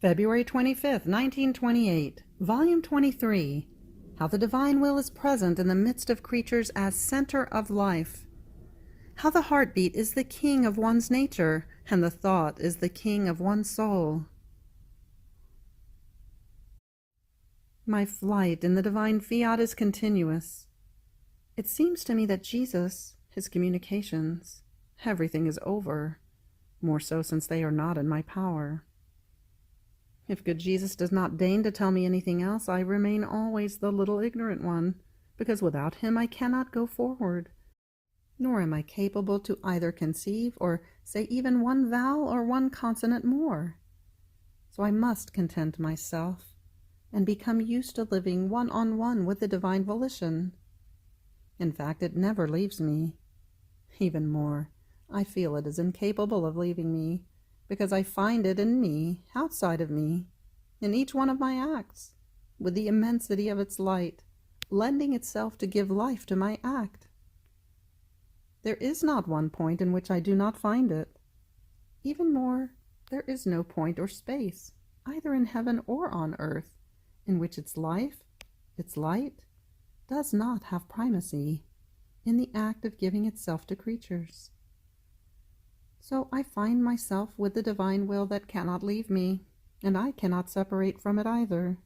February 25th, 1928, Volume 23, How the Divine Will is Present in the Midst of Creatures as Center of Life. How the heartbeat is the king of one's nature, and the thought is the king of one's soul. My flight in the divine Fiat is continuous. It seems to me that Jesus, his communications, everything is over, more so since they are not in my power. If good Jesus does not deign to tell me anything else, I remain always the little ignorant one, because without him I cannot go forward, nor am I capable to either conceive or say even one vowel or one consonant more. So I must content myself and become used to living one-on-one with the divine volition. In fact, it never leaves me. Even more, I feel it is incapable of leaving me, because I find it in me, outside of me, in each one of my acts, with the immensity of its light, lending itself to give life to my act. There is not one point in which I do not find it. Even more, there is no point or space, either in heaven or on earth, in which its life, its light, does not have primacy in the act of giving itself to creatures. So I find myself with the divine will that cannot leave me, and I cannot separate from it either.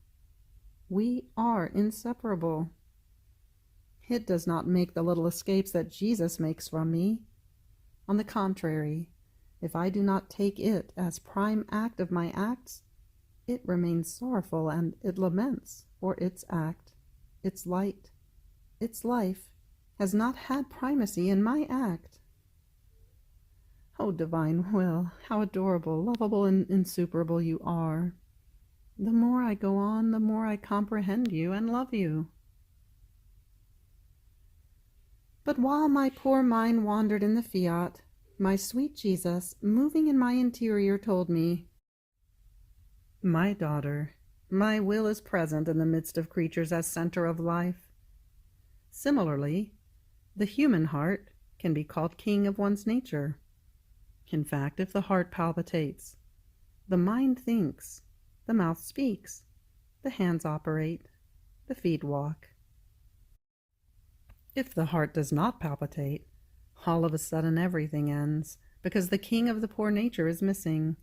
We are inseparable. It does not make the little escapes that Jesus makes from me. On the contrary, if I do not take it as prime act of my acts, it remains sorrowful, and it laments, for its act, its light, its life has not had primacy in my act. Oh, divine will, how adorable, lovable, and insuperable you are. The more I go on, the more I comprehend you and love you. But while my poor mind wandered in the Fiat, my sweet Jesus, moving in my interior, told me, "My daughter, my will is present in the midst of creatures as center of life. Similarly, the human heart can be called king of one's nature. In fact, if the heart palpitates, the mind thinks, the mouth speaks, the hands operate, the feet walk. If the heart does not palpitate, all of a sudden everything ends, because the king of the poor nature is missing,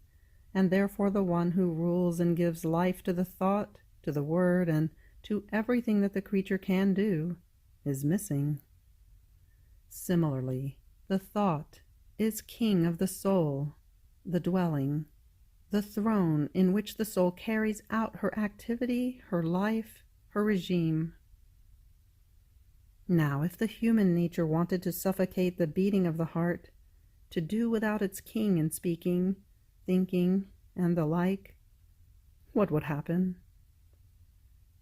and therefore the one who rules and gives life to the thought, to the word, and to everything that the creature can do, is missing. Similarly, the thought is king of the soul, the dwelling, the throne in which the soul carries out her activity, her life, her regime. Now, if the human nature wanted to suffocate the beating of the heart, to do without its king in speaking, thinking, and the like, what would happen?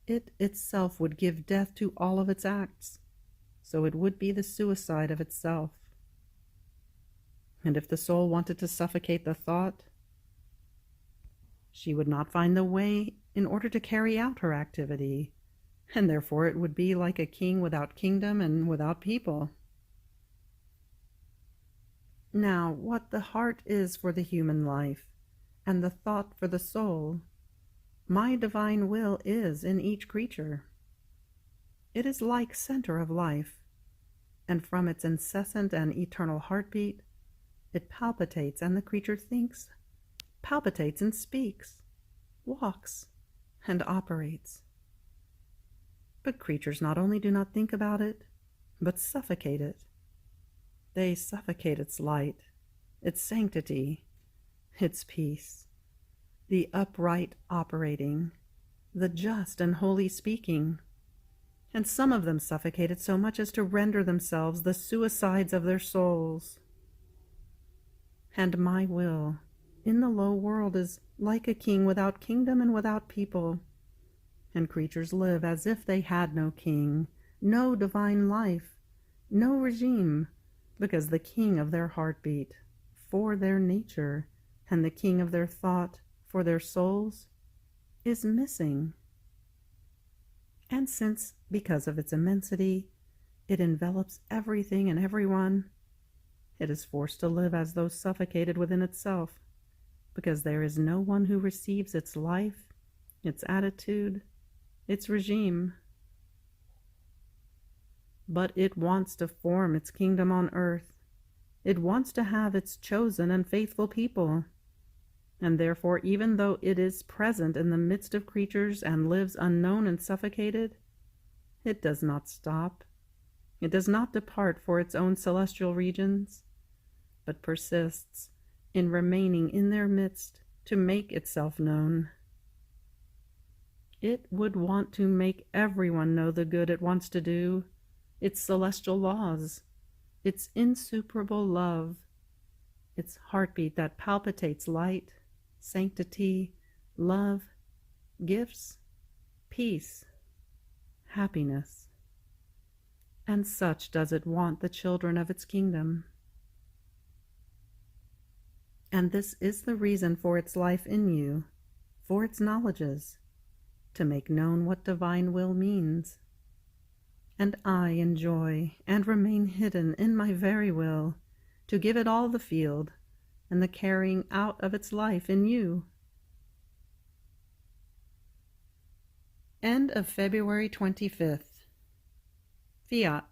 It itself would give death to all of its acts, so it would be the suicide of itself. And if the soul wanted to suffocate the thought, she would not find the way in order to carry out her activity, and therefore it would be like a king without kingdom and without people. Now, what the heart is for the human life, and the thought for the soul, my divine will is in each creature. It is like center of life, and from its incessant and eternal heartbeat, it palpitates, and the creature thinks, palpitates and speaks, walks, and operates. But creatures not only do not think about it, but suffocate it. They suffocate its light, its sanctity, its peace, the upright operating, the just and holy speaking, and some of them suffocate it so much as to render themselves the suicides of their souls. And my will in the low world is like a king without kingdom and without people, and creatures live as if they had no king, no divine life, no regime, because the king of their heartbeat, for their nature, and the king of their thought, for their souls, is missing. And since, because of its immensity, it envelops everything and everyone, it is forced to live as though suffocated within itself, because there is no one who receives its life, its attitude, its regime. But it wants to form its kingdom on earth. It wants to have its chosen and faithful people. And therefore, even though it is present in the midst of creatures and lives unknown and suffocated, it does not stop. It does not depart for its own celestial regions, but persists in remaining in their midst to make itself known. It would want to make everyone know the good it wants to do, its celestial laws, its insuperable love, its heartbeat that palpitates light, sanctity, love, gifts, peace, happiness. And such does it want the children of its kingdom. And this is the reason for its life in you, for its knowledges, to make known what divine will means. And I enjoy and remain hidden in my very will, to give it all the field and the carrying out of its life in you. End of February 25th. Fiat.